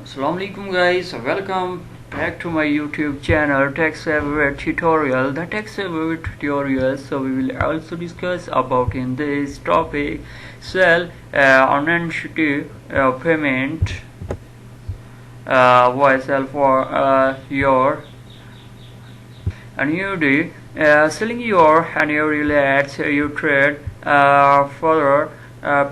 Assalamualaikum guys, welcome back to my YouTube channel TechSavvy tutorial. The TechSavvy tutorial, so we will also discuss about in this topic sell annuity payment sell for your annuity. Selling your annuity lets you trade further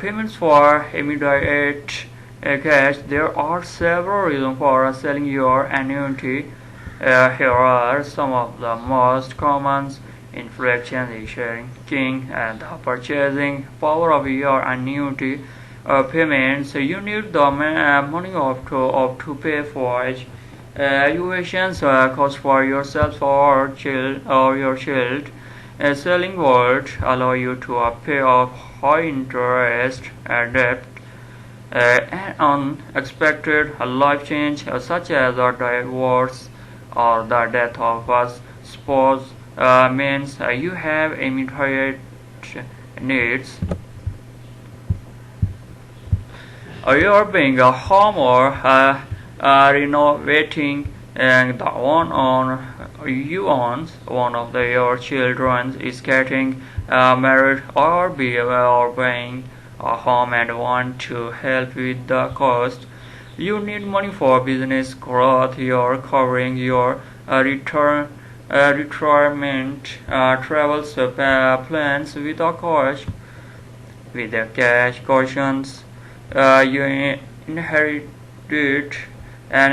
payments for immediate cash. There are several reasons for selling your annuity. Here are some of the most common: inflation shrinking and the purchasing power of your annuity payments. You need the money to pay for educations cost for yourself or your child. Selling would allow you to pay off high interest debt. An unexpected life change such as a divorce or the death of a spouse means you have immediate needs. You're buying a home or renovating the one on you owns. One of your children is getting married or buying a home and want to help with the cost. You need money for business growth. You're covering your retirement travels plans with a cost. With the cash cushions you inherited an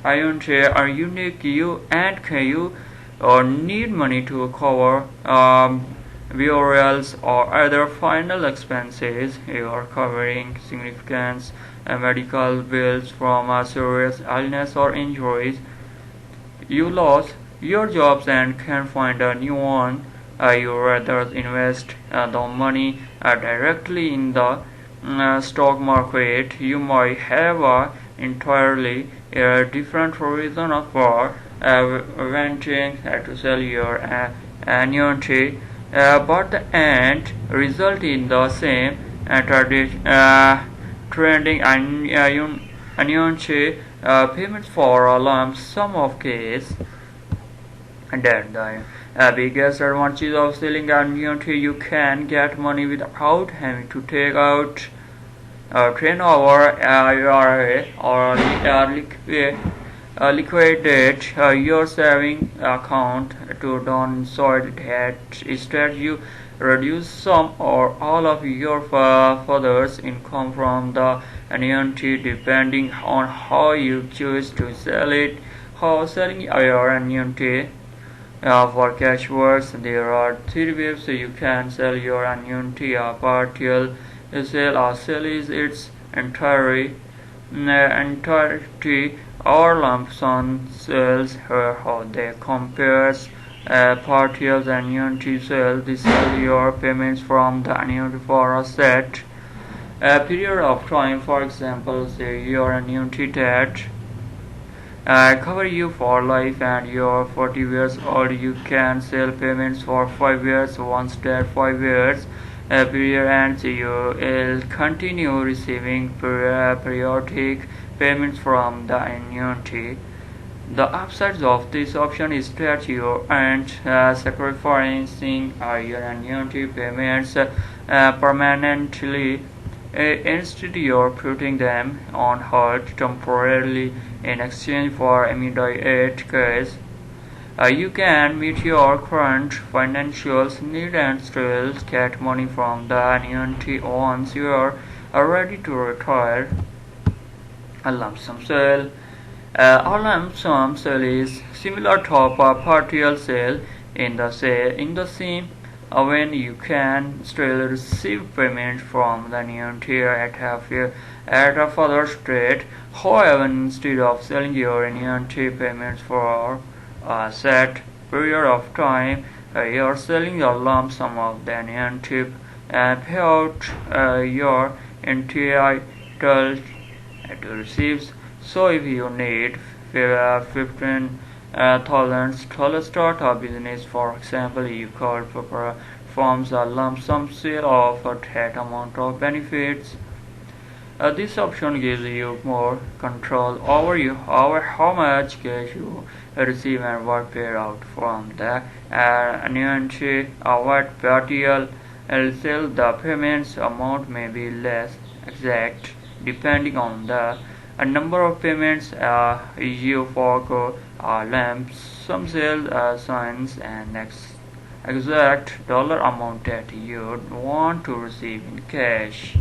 annuity are unique you and you or need money to cover burials or other final expenses. You are covering significant medical bills from a serious illness or injuries. You lost your jobs and can find a new one. You rather invest the money directly in the stock market. You might have a entirely different reason for wanting to sell your annuity, but the end result in the same trending annuity payments for a lump sum of case. That the biggest advantage of selling annuity, you can get money without having to take out turn over IRA or liquidate your saving account to downside debt. Instead, you reduce some or all of your father's income from the annuity depending on how you choose to sell it. How selling your annuity for cash works, there are three ways you can sell your annuity: a partial sale, a sale is its entirety or lump sum sales. How they compares partial annuity sale. They sell your payments from the annuity for a set period of time. For example, say your annuity debt cover you for life and you're 40 years old. You can sell payments for 5 years. Once that 5 years period ends, you will continue receiving periodic payments from the annuity. The upsides of this option is that you aren't sacrificing your annuity payments permanently. Instead, you're putting them on hold temporarily in exchange for immediate cash. You can meet your current financial need and still get money from the annuity once you are ready to retire. A lump sum sale. A lump sum sale is similar to a partial sale in the same when you can still receive payment from the annuity at a further date. However, instead of selling your annuity payments for a set period of time, you're selling a lump sum of the annuity payout you're entitled to receive. So if you need $15,000 to start a business, for example, you could perform a lump sum sale of that amount of benefits. This option gives you more control over how much cash you receive and what paid out from the annuity. What partial sale, the payments amount may be less exact depending on the number of payments you forgo lump sum sale signs an exact dollar amount that you want to receive in cash.